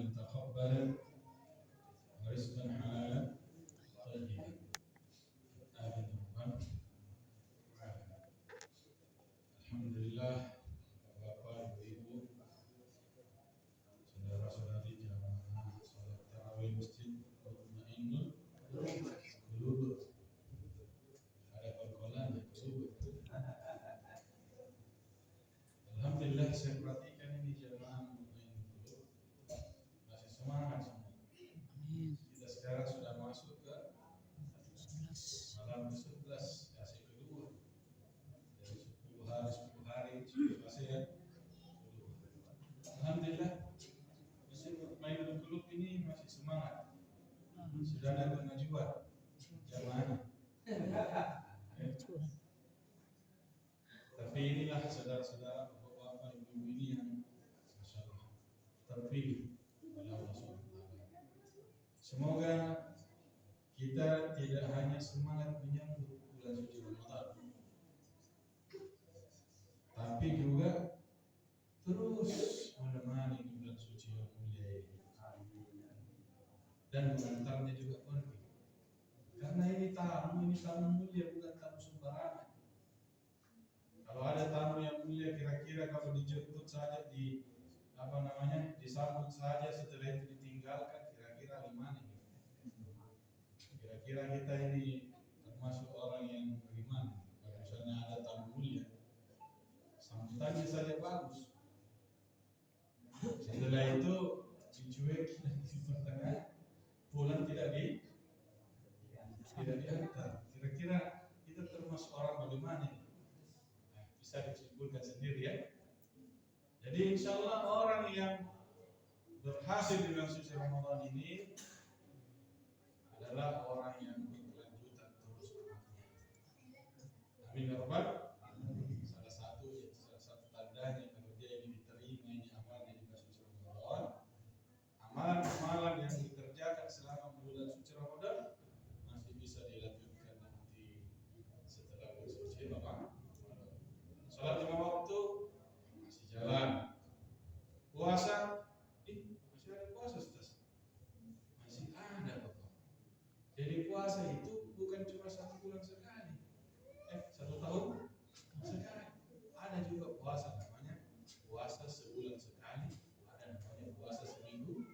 متقبلا ورزقا حلالا طيبا. آمين رب العالمين. Alhamdulillah, Bapak Ibu, saudara-saudari jamaah salat tarawih Masjid Mutmainnul Qulub. Ada pergaulan Qulub. Alhamdulillah, saya perhatikan ini jamaah Mutmainnul Qulub masih semangat semua. Kita sekarang sudah masuk ke malam ke-11, sesi kedua. Dari 10 hari 10 fase ya. Alhamdulillah, Masjid Mutmainnul Qulub ini masih semangat. Sudah ada kemajuan jamaah. Tapi inilah saudara-saudara, bapak-bapak, ibu-ibu ini yang Masya Allah terpilih oleh Allah SWT. Semoga kita tidak hanya semangat menyambut bulan suci Ramadan, tapi juga terus menemani bulan suci yang mulia ini dan mengantarnya juga pergi. Karena ini tamu mulia, bukan tamu sembarangan. Kalau ada tamu yang mulia, kira-kira kalau dijemput saja disambut saja, setelah itu ditinggalkan, kira-kira gimana gitu? Kira-kira kita ini termasuk orang yang bagaimana? Kalau misalnya ada tamu mulia, sambutannya saja bagus. Setelah itu dicuekin di pertengahan, pulang tidak diantar. Kira-kira kita termasuk orang bagaimana? Bisa disimpulkan sendiri ya. Jadi insya Allah orang yang berhasil di bulan suci Ramadan ini adalah orang yang berkelanjutan terus amalnya. Amin ya Rabbal. Salah satu tandanya kalau dia ini diterima ini amalnya di bulan suci Ramadan, amalan-amalan yang dikerjakan selama bulan suci Ramadan masih bisa dilanjutkan nanti setelah bulan suci Ramadan. Salat 5 waktu masih jalan. Puasa, masih ada puasa Ustaz. Masih ada Bapak. Jadi puasa itu bukan cuma 1 bulan sekali. 1 tahun sekali. Ada juga puasa namanya puasa sebulan sekali. Ada namanya puasa seminggu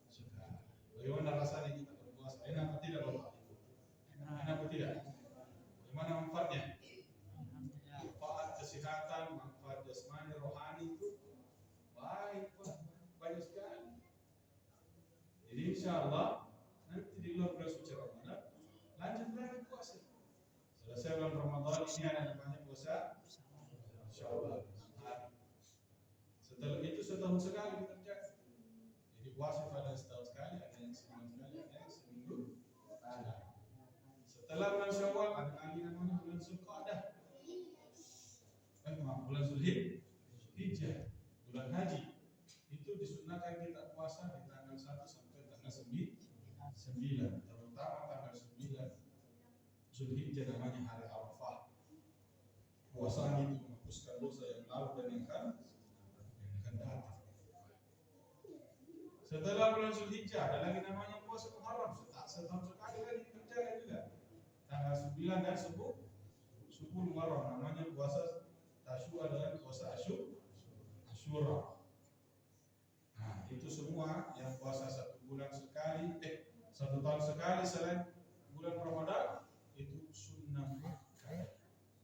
sekali. Bagaimana rasanya kita berpuasa? Enak atau tidak Bapak? Enak atau tidak? Bagaimana manfaatnya? Manfaat kesehatan, manfaat jasmani, rohani itu baik Pak, banyak sekali. Jadi insya Allah nanti di luar bulan suci Ramadan lanjut lagi puasa. Selesai bulan Ramadan ini ada namanya puasa Syawal. Setelah itu setahun sekali dikerjakan. Jadi puasa pada setahun sekali, ada yang sebulan sekali, ada yang seminggu sekali. Setelah bulan Syawal ada lagi namanya bulan Zulqa'dah. Bulan Zulhijjah, bulan haji. Itu disunahkan kita puasa di tanggal 1 sampai tanggal 9, terutama tanggal 9 Zulhijjah namanya hari Arafah. Puasa itu menghapuskan dosa yang lalu dan yang akan datang. Setelah bulan Zulhijjah ada lagi namanya puasa Muharram, setahun sekali lagi dikerjakan juga. Tanggal 9 dan 10 Muharram namanya puasa Tasyua dan puasa Asyura. Nah, itu semua yang puasa 1 bulan sekali, 1 tahun sekali selain bulan Ramadan itu sunnah muakkad.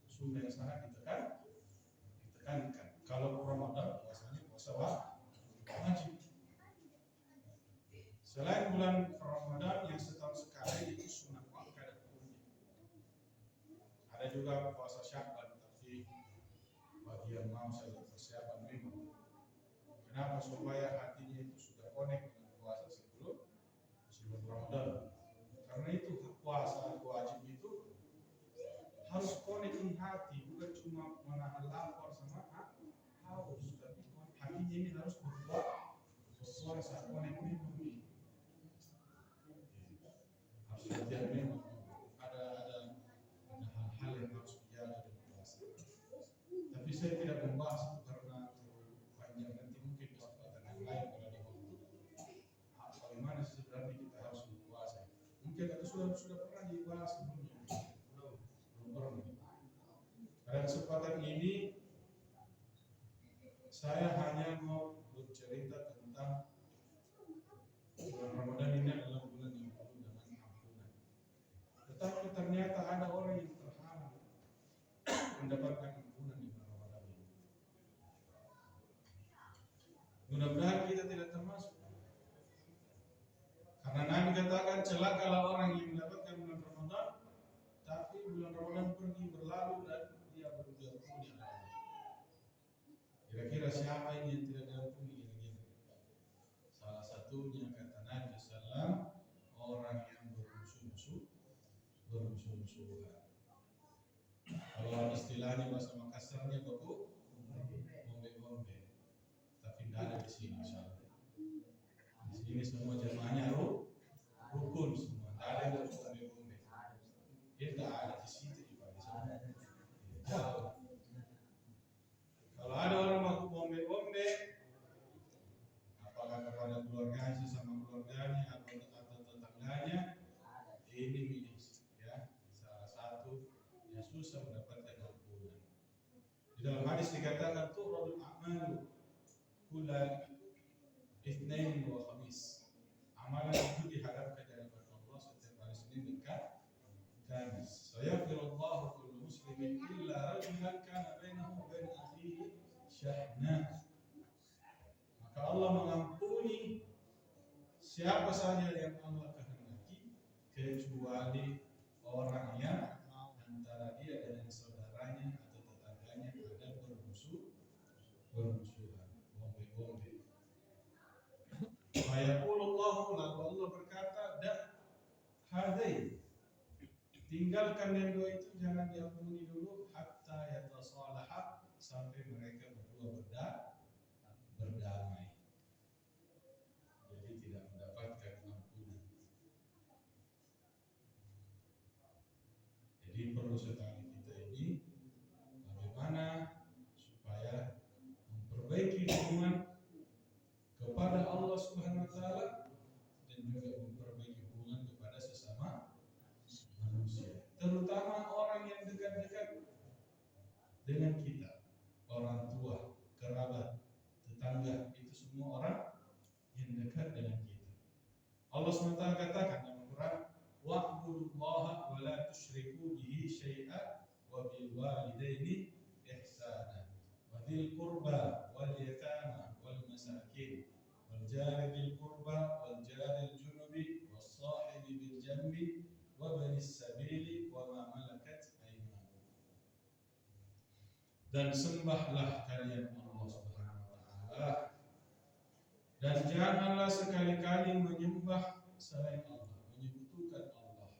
Sunnah yang sangat ditekankan. Kalau Ramadan puasanya puasa wajib. Selain bulan Ramadan yang setahun sekali itu sunnah muakkad. Ada juga puasa Sya'ban, tapi bagi yang mau saya persiapan memang. Kenapa? Supaya hatinya itu sudah connect dengan puasa sebelum Ramadan. Karena itu puasa wajib itu harus connect di hati, bukan cuma menahan lapar sama haus, tapi hatinya ini harus berpuasa, connect memang ini. Harus latihan memang. Ada hal-hal yang harus dijaga dalam puasa. Tapi saya tidak membahas itu karena terlalu panjang, nanti mungkin kesempatan yang lain kalau ada waktu sudah pernah dibahas sebelumnya? Belum pernah. Pada kesempatan ini saya hanya mau bercerita tentang bulan Ramadan ini adalah bulan yang penuh dengan ampunan. Tetapi ternyata ada orang yang terhalang mendapatkan ampunan di bulan Ramadan ini. Mudah-mudahan kita tidak termasuk. Karena Nabi katakan celakalah orang yang mendapatkan bulan Ramadan, tapi bulan Ramadan pergi berlalu dan dia belum diampuni oleh Allah. Kira-kira siapa ini yang tidak diampuni kira-kira? Salah satunya kata Nabi Sallam, orang yang bermusuh-musuhan. Kalau istilahnya bahasa Makassarnya baku, bombe-bombe. Tapi tidak ada di sini insyaallah. Di sini semua jemaahnya rukun semua. Tidak ada yang bombe-bombe. Dia tidak ada di situ juga di sana. Jauh. Kalau ada orang baku bombe-bombe, apakah kepada keluarganya sama keluarganya atau tetangganya, ini ya salah satu yang susah mendapatkan ampunan. Di dalam hadis dikatakan tu'radul a'malu kulla Itsnain wa Khamis. Amalan itu dihadapkan di hadapan Allah setiap hari Senin dan Kamis. Sayafirullahu kullu muslimin illa rajulan kana bainahu wa bain akhihi syahna. Maka Allah mengampuni siapa saja yang Allah kehendaki kecuali orang yang antara dia dengan saudaranya atau tetangganya ada bermusuhan, bombe-bombe. Ayaqulullahu, lalu Allah berkata, dah hadai, tinggalkan yang dua itu, jangan diampuni dulu hatta yatasalaha, sampai mereka berdua berdamai. Jadi tidak mendapatkan ampunan. Jadi perlu sekali kita ini bagaimana supaya memperbaiki hubungan kepada Allah Subhanahu wa taala dan juga memperbaiki hubungan kepada sesama manusia, terutama orang yang dekat-dekat dengan kita, orang tua, kerabat, tetangga, itu semua orang yang dekat dengan kita. Allah SWT katakan dalam Al-Quran, wa'budullaha wa la tusyriku bihi syai'a wa bil walidaini ihsana wa dzil qurba wal yatama wal masakin wal jari bil qurba wal jari al junubi was sahibi bil janbi wa banis sabili wa ma malakat aymanukum. Dan sembahlah kalian Allah Subhanahu wa taala, dan janganlah sekali-kali menyembah selain Allah, menyekutukan Allah.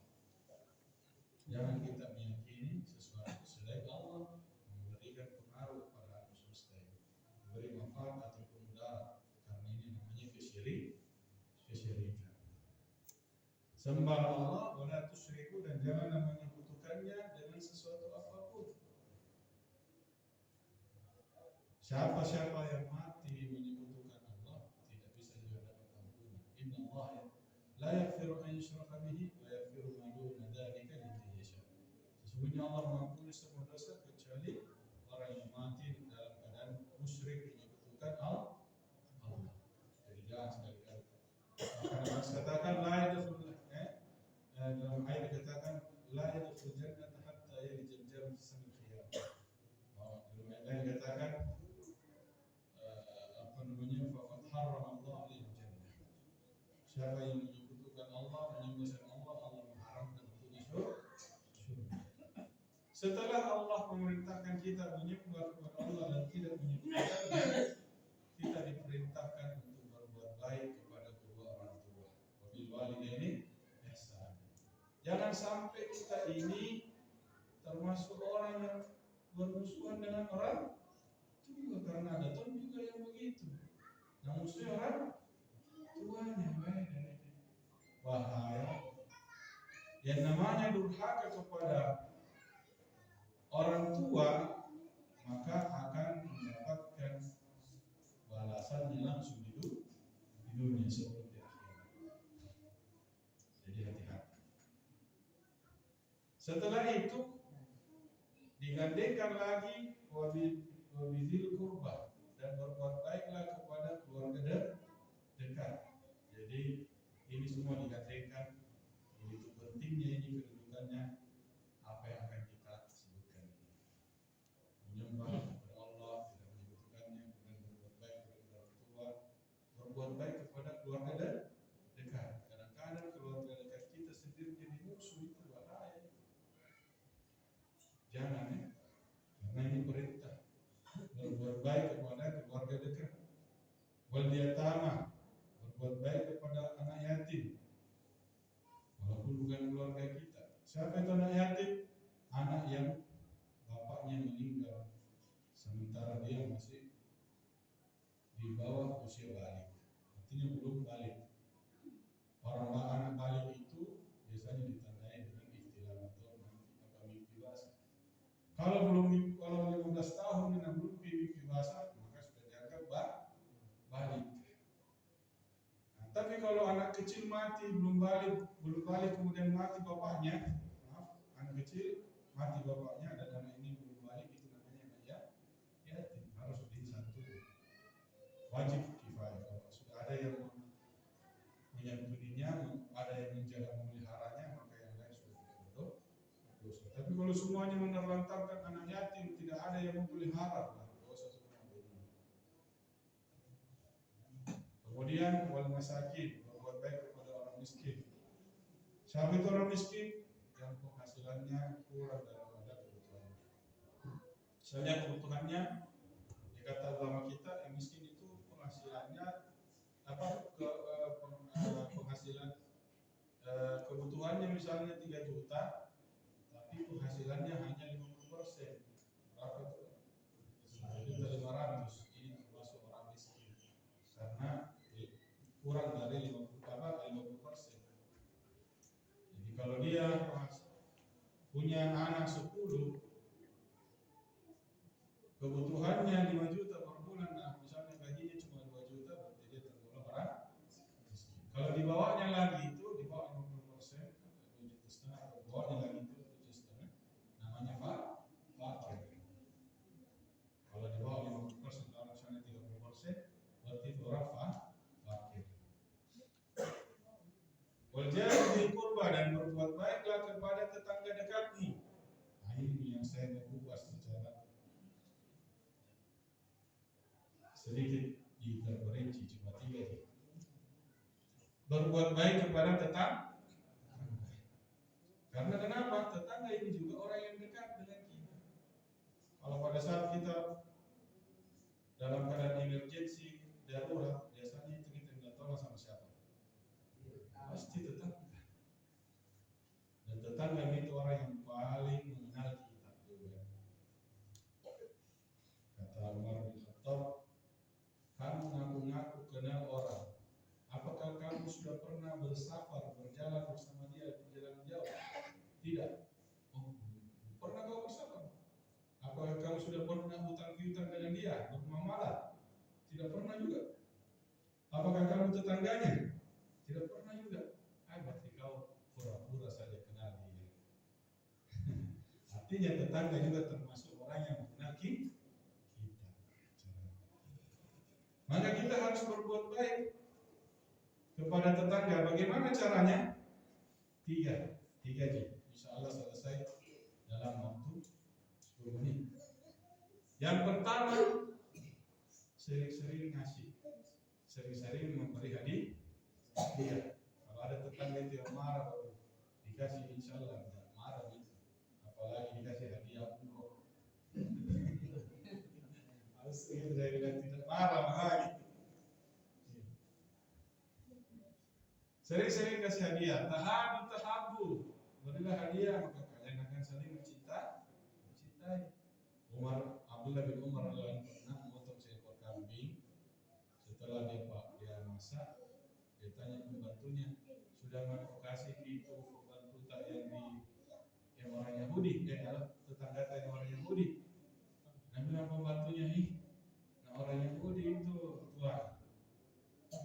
Jangan kita meyakini sesuatu selain Allah memberikan pengaruh pada alam semesta ini, memberi manfaat ataupun mudarat, karena ini namanya kesyirikan. Sembah Allah, wala tusyriku, dan janganlah menyekutukannya dengan sesuatu apapun. Siapa-siapa yang mati menyekutukan Allah tidak bisa juga dapat ampunan. Inna Allah la yaghfiru an yushraka bihi wa yaghfiru ma duna dzalika liman yasha. Sesungguhnya Allah mengampuni semua dosa kecuali orang yang mati dalam keadaan musyrik menyekutukan Allah. Jadi jangan sekali-kali. Karena katakan la yadkhul dalam ayat dikatakan la yadkhul jannata hatta yalijal jamal fi samil khiyam. Dalam ayat dikatakan faqad harrama Allah alaihi jannah. Siapa yang menyekutukan Allah, menyembah Allah, Allah mengharamkan untuknya surga. Setelah Allah memerintahkan kita menyembah kepada Allah dan tidak menyekutukannya, kita diperintahkan untuk berbuat baik kepada kedua orang tua. Wabil walidaini ihsan. Jangan sampai kita ini termasuk orang yang bermusuhan dengan orang tua, karena ada teman juga yang begitu. Yang musuhnya orang tuanya, bahaya. Yang namanya durhaka kepada orang tua, maka akan mendapatkan balasannya langsung di dunia sebelum di akhirat. Jadi hati-hati. Setelah itu digandengkan lagi wabidzil kurba, dan berbuat baiklah kepada keluarga dekat. Jadi ini semua digandengkan. Begitu pentingnya ini kedudukannya. Apa yang akan kita sebutkan ini, menyembah kepada Allah, tidak menyebutkannya, kemudian berbuat baik kepada orang tua, berbuat baik kepada keluarga dekat. Kadang-kadang keluarga dekat kita sendiri jadi musuh, itu bahaya. Jangan ya, karena ini perintah berbuat baik kepada keluarga dekat. Wal yatama, berbuat baik kepada anak yatim, walaupun bukan keluarga kita. Siapa itu anak yatim? Anak yang bapaknya meninggal sementara dia masih di bawah usia balik, artinya belum balik. Orang anak balik itu biasanya ditandai dengan ihtilam atau mimpi basah. Kalau 15 tahun dan belum mimpi basah, maka sudah dianggap balik. Nah, tapi kalau anak kecil mati belum balik kemudian mati bapaknya, anak kecil mati bapaknya dan anak ini belum balik, itu namanya anak yatim, harus disantuni. Wajib kifayah. Kalau sudah ada yang menyantuninya, ada yang menjaga memeliharanya, maka yang lain sudah tidak berdosa. Tapi kalau semuanya menerlantarkan anak yatim, tidak ada yang memelihara, dosa semua. Kemudian wal masakin, berbuat baik kepada orang miskin. Siapa itu orang miskin? Yang penghasilannya kurang daripada kebutuhannya. Misalnya kebutuhannya, kata ulama kita, yang miskin itu penghasilannya penghasilan kebutuhannya misalnya 3 juta, tapi penghasilannya hanya 50%. Berapa itu? 1.500.000. Ini termasuk orang miskin karena kurang dari 50%. Jadi kalau dia punya anak 10, kebutuhannya 5 juta per bulan, nah misalnya gajinya cuma 2 juta, berarti dia tergolong orang miskin. Kalau di bawahnya lagi itu, di bawah 50%, 2,5 juta, atau di bawahnya lagi itu 2,5 juta, namanya fakir. Kalau di bawah 50%, kalau misalnya 30%, berarti itu orang fakir. Wal jari bil qurba, dan berbuat baiklah kepada tetangga dekatmu. Nah ini yang saya mau kupas secara sedikit diperinci, cuma 3. Berbuat baik kepada tetangga. Karena kenapa? Tetangga ini juga orang yang dekat dengan kita. Kalau pada saat kita dalam keadaan emergensi, darurat, biasanya itu kita minta tolong sama siapa? Pasti tetangga. Dan tetangga itu orang yang paling mengenal kita. Kata Umar bin Khattab, kamu ngaku-ngaku kenal orang, apakah kamu sudah pernah bersafar, berjalan bersama dia perjalanan jauh? Tidak. Oh, pernah kau bersafar? Apakah kamu sudah pernah hutang piutang dengan dia, bermuamalah? Tidak pernah juga. Apakah kamu tetangganya? Tidak pernah juga. Berarti kau pura-pura saja kenal dia. Artinya tetangga juga termasuk orang yang mengenal kita. Maka kita harus berbuat baik kepada tetangga. Bagaimana caranya? 3 G. Insya Allah selesai dalam waktu 10 menit. Yang pertama, sering-sering ngasih, sering-sering memberi hadiah. Kalau ada tetangga itu yang marah, dikasih, insya Allah tidak marah gitu. Apalagi dikasih hadiah umroh. Harus itu saya bilang tidak marah lagi. Sering-sering kasih hadiah. Tahabu, berilah hadiah, maka kalian akan saling mencintai. Abdullah bin Umar pernah memotong seekor kambing. Setelah dia masak, dia tanya pembantunya, sudah mau kasih itu pembantu tak yang orang Yahudi, tetangga tak yang orang Yahudi. Nah bilang pembantunya, orang Yahudi itu tuan.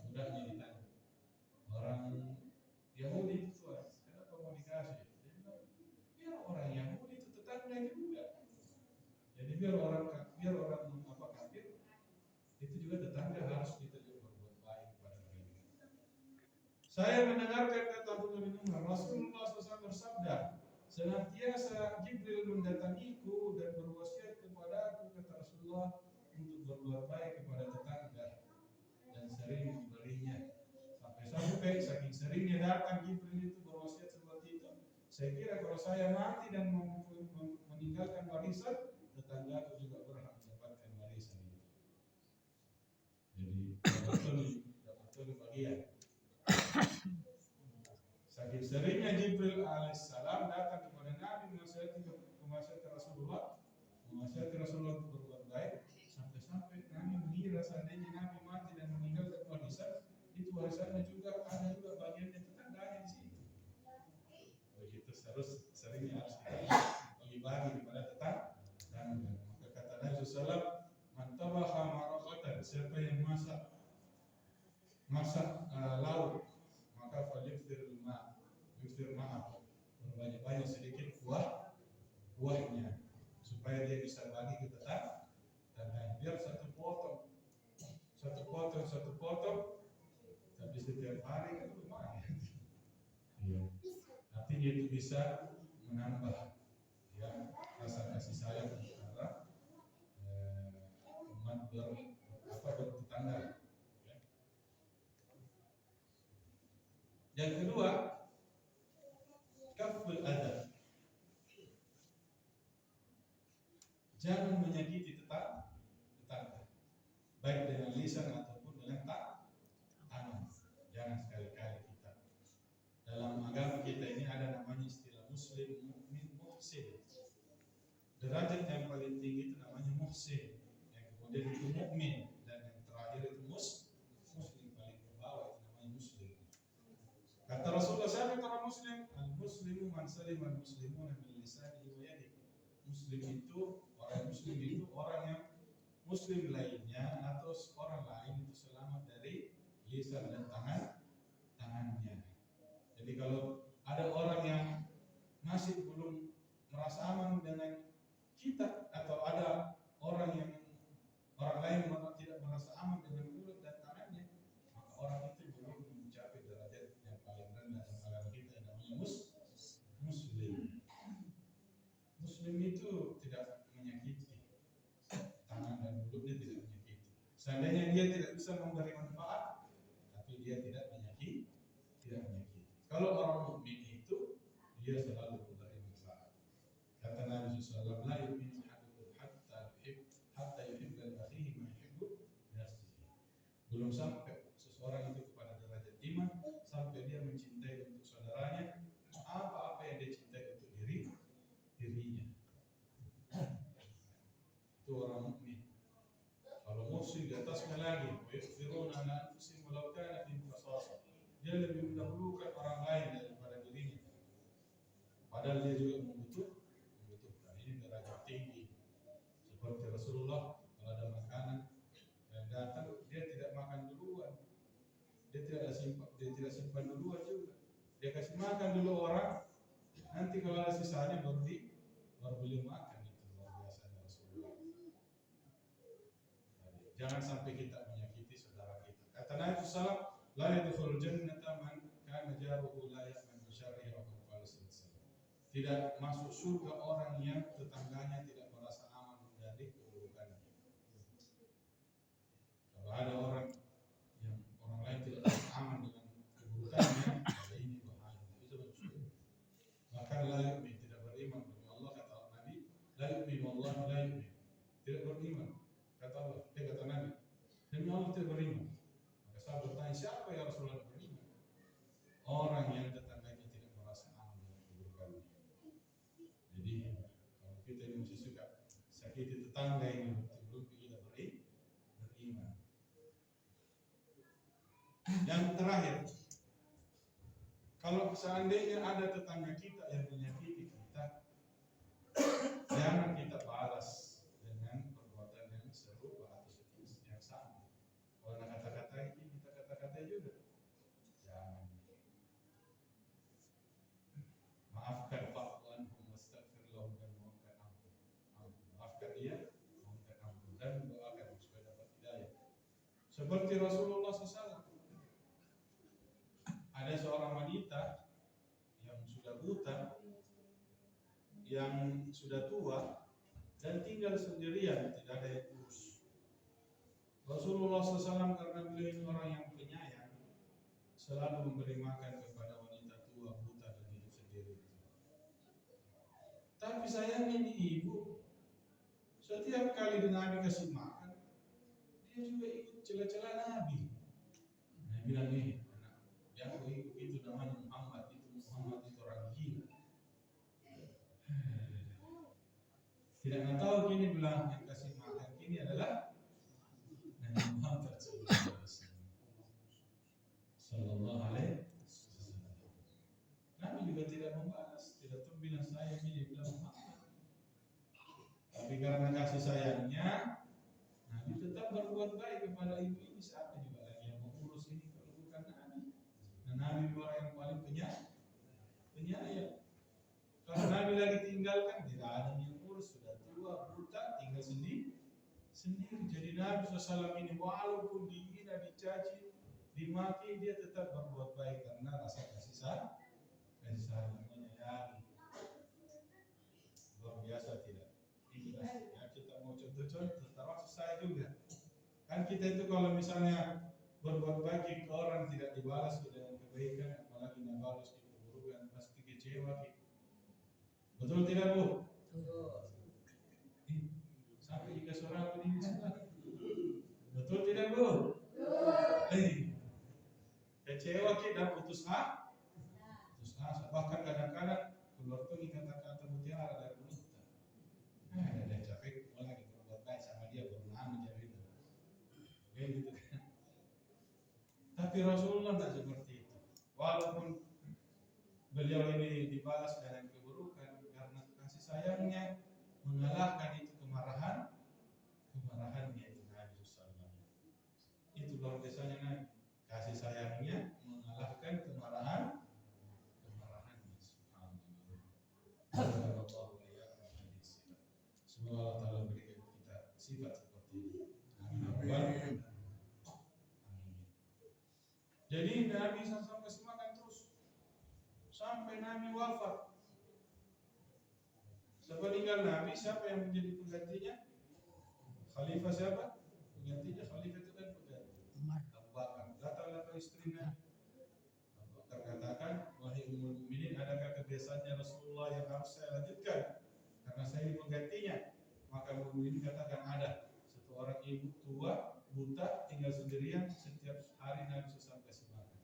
Budaknya ditanya, orang Yahudi itu tuan, kenapa mau dikasih? Dia bilang, biar orang biar orang apa kafir, itu juga tetangga harus kita juga berbuat baik kepada mereka. Saya mendengarkan kata Abdullah bin Umar, Rasulullah SAW bersabda, senantiasa Jibril mendatangiku dan berwasiat kepadaku, kata Rasulullah, untuk berbuat baik kepada tetangga dan sering memberinya. Sampai saking seringnya datang Jibril itu berwasiat seperti itu, saya kira kalau saya mati dan meninggalkan warisan, tetanggaku juga berhak mendapatkan warisan itu. Jadi dapat bagian. Saking seringnya Jibril alaihissalam datang kepada Nabi menasihati Rasulullah untuk berbuat baik, sampai-sampai Nabi mengira seandainya Nabi mati dan meninggalkan warisan, itu warisannya juga ada juga bagiannya tetangganya di situ. Begitu seringnya harus kita bagi-bagi kepada tetangga. Maka kata Nabi SAW, man tabaha maraqatan, siapa yang masak lauk, maka falyukthir ma'ah, berbanyak-banyak sedikit buahnya, supaya dia bisa bagi ke tetangga. Biar satu potong, tapi setiap hari kan lumayan. Iya. Artinya itu bisa menambah rasa kasih sayang antara umat bertetangga. Yang kedua, kaful adab. Jangan menyakiti tetangga, baik dengan lisan ataupun dengan tangan. Jangan sekali-kali kita. Dalam agama kita ini ada namanya istilah muslim, mukmin, muhsin. Derajat yang paling tinggi itu namanya muhsin, yang kemudian itu mukmin, dan yang terakhir itu muslim, paling ke bawah itu namanya muslim. Kata Rasulullah, siapa orang muslim? Al-muslimu man salima al-muslimuna min lisanihi wa yadihi. Orang muslim itu orang yang muslim lainnya atau orang lain itu selamat dari lisan dan tangannya. Jadi kalau ada orang yang masih belum merasa aman dengan kita, atau ada orang lain tidak merasa aman dengan mulut dan tangannya, maka orang itu belum mencapai derajat yang paling rendah dalam agama kita yang namanya muslim. Muslim itu tidak menyakiti, tangan dan mulutnya tidak menyakiti. Seandainya dia tidak bisa memberi manfaat, tapi dia tidak menyakiti. Kalau orang mukmin itu, dia selalu memberi manfaat. Kata Nabi SAW, la yu'minu ahadukum hatta yuhibba li akhihi ma yuhibbu li nafsihi. Belum sampai seseorang itu kepada derajat iman sampai dia mencintai untuk saudaranya apa yang dia cintai untuk dirinya. Itu orang mukmin. Kalau muhsin di atasnya lagi, yusiruna ala anfusihim walau kana bihim khasasah. Dia lebih mendahulukan orang lain daripada dirinya, padahal dia juga membutuhkan. Ini derajat tinggi. Seperti Rasulullah, kalau ada makanan yang datang, dia tidak makan duluan, dia tidak simpan duluan juga. Dia kasih makan dulu orang, nanti kalau ada sisanya baru beliau makan. Itu luar biasa Rasulullah. Jangan sampai kita menyakiti saudara kita. Kata Nabi SAW, la yadkhulul jannata man kana jaruhu la ya'man min syarrihi wa qala sallallahu. Tidak masuk surga orang yang tetangganya tidak merasa aman dari keburukannya. Kalau ada orang lain tidak merasa aman dengan keburukannya, ini bahaya. Itu maksudnya. Bahkan la yu'min, tidak beriman demi Allah, kata Nabi, la yu'min wallahi la yu'min. Tidak beriman. Kata Nabi, demi Allah tidak beriman. Maka sahabat bertanya, siapa ya Rasulullah beriman? Orang yang tetangganya tidak merasa aman dengan keburukannya. Jadi kalau kita ini masih suka sakiti tetangga ini, belum kita beriman. Yang terakhir, kalau seandainya ada tetangga kita yang menyakiti kita, jangan kita balas dengan perbuatan yang serupa atau sejenis yang sama. Kalau ada kata-kata ini, kita kata-kata juga. Jangan. Maafkan, fa'fu anhum wastaghfir lahum, dan maafkan dia Seperti Rasulullah SAW. Ada seorang wanita yang sudah buta, yang sudah tua dan tinggal sendirian, tidak ada yang urus. Rasulullah SAW karena beliau ini orang yang penyayang, selalu memberi makan kepada wanita tua, buta dan hidup sendiri. Tapi sayangnya ini ibu, setiap kali Nabi kasih makan, dia juga ikut celah-celah Nabi. Nabi bilang nih, yang aku ikut itu namanya Muhammad itu orang gila. Tidak tahu kini bilang yang kasih makan kini adalah Nabi Muhammad Sallallahu Alaihi Wasallam. Nabi juga tidak membalas, tidak tahu bilang saya ini bilang Muhammad. Tapi karena kasih sayangnya, Nabi tetap berbuat baik kepada ibu ini. Siapa juga lagi yang mengurus ini kalau bukan Nabi? Dan Nabi orang yang paling penyayang. Kalau Nabi lagi tinggalkan, tidak ada yang urus, sudah tua, buta, tinggal sendiri. Jadi Nabi SAW ini walaupun dihina, dicaci, dimaki, dia tetap berbuat baik karena rasa kasih sayang, menyayangi. Luar biasa tidak? Inilah ya, kita mau contoh-contoh, termasuk saya juga. Kan kita itu kalau misalnya berbuat baik ke orang tidak dibalas dengan kebaikan, apalagi membalas keburukan, pasti kecewa. Betul tidak Bu? Betul. Sampai jika suara aku ini sudah. Betul tidak Bu? Betul. Kecewa kita putus asa. Bahkan kadang-kadang keluar tuh kata-kata mutiara dari mulut. Ada capek mulai kita berbuat baik sama dia baru menjadi itu. Gitu kan. Tapi Rasulullah tak seperti itu. Walaupun beliau ini dibalas dengan keburukan, karena kasih sayangnya mengalahkan itu kemarahannya itu Nabi SAW. Itu luar biasanya Nabi. Kasih sayangnya mengalahkan kemarahannya. Subhanallah. Semoga Allah Ta'ala berikan kita sifat seperti ini. Amin. Jadi Nabi SAW kasih makan terus sampai Nabi wafat. Sepeninggal Nabi, siapa yang menjadi penggantinya? Khalifah siapa? Penggantinya Khalifah itu kan pengganti Abu Bakar. Datanglah ke istrinya. Abu Bakar katakan, wahai ummul mukminin, adakah kebiasaannya Rasulullah yang harus saya lanjutkan? Karena saya ini penggantinya. Maka ummul mukminin katakan ada. Satu orang ibu tua, buta, tinggal sendirian, setiap hari Nabi SAW kasih makan.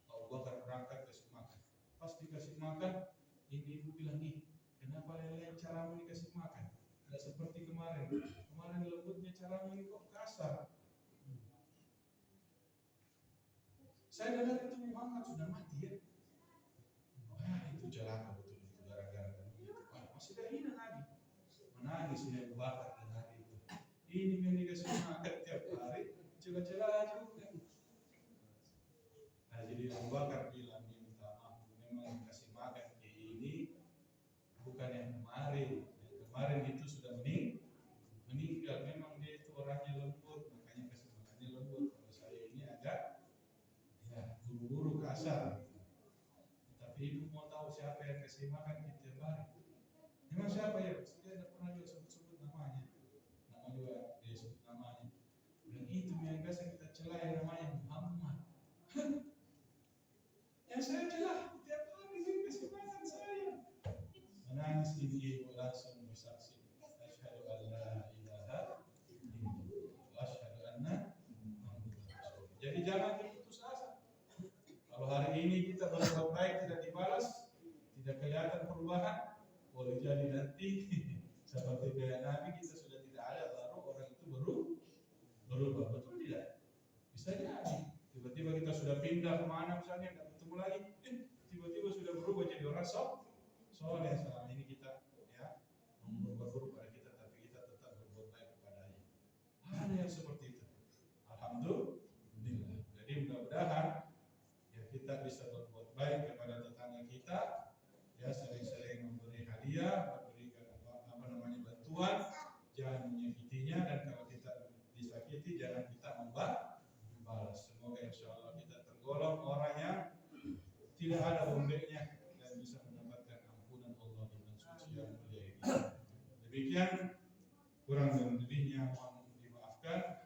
Abu Bakar berangkat kasih makan. Pas dikasih makan, ini ibu bilang, nih, kenapa lain caramu dikasih makan? Tidak seperti kemarin. Kemarin lembutnya caramu ini kok kasar. Saya dengar itu Muhammad sudah mati ya. Itu celaka betul itu gara-gara begitu. Masih ada hina Nabi. Menangis dia Abu Bakar dan Nabi itu. Ini yang dikasih makan tiap hari, celah-celah juga. Nah, jadi Abu Bakar bilang, minta maaf, memang kasih makan ini bukan yang kemarin. Yang kemarin itu sudah meninggal. Memang dia itu orangnya lembut, makanya kasih makannya lembut. Kalau saya ini agak buru-buru kasar. Tapi ibu mau tahu siapa yang kasih makan kita hari? Memang siapa ya? Saya tidak pernah juga sebut namanya. Nama juga dia sebut namanya. Dan itu yang kasih kita celah yang namanya Muhammad. Yang saya celah tiap hari dia kasih makan saya. Menangis ibu langsung bersaksi. Asyhadu an la ilaha illallah wa asyhadu anna Muhammadar Rasulullah. Jadi jangan putus asa. Kalau hari ini kita berbuat baik tidak dibalas, tidak kelihatan perubahan, boleh jadi nanti seperti kayak Nabi kita sudah tidak ada, baru orang itu berubah. Betul tidak? Bisa jadi. Tiba-tiba kita sudah pindah kemana misalnya, tidak ketemu lagi, tiba-tiba sudah berubah jadi orang soleh. Selama ini kita berbuat buruk pada kita, tapi kita tetap berbuat baik kepadanya. Ada yang seperti itu. Alhamdulillah. Jadi mudah-mudahan kita bisa berbuat baik kepada tetangga kita, ya sering-sering memberi hadiah, memberikan bantuan, jangan menyakitinya, dan kalau kita disakiti jangan kita balas. Semoga insya Allah kita tergolong orang yang tidak ada rombeknya dan bisa mendapatkan ampunan Allah di bulan suci yang mulia ini. Demikian, kurang dan lebihnya mohon dimaafkan.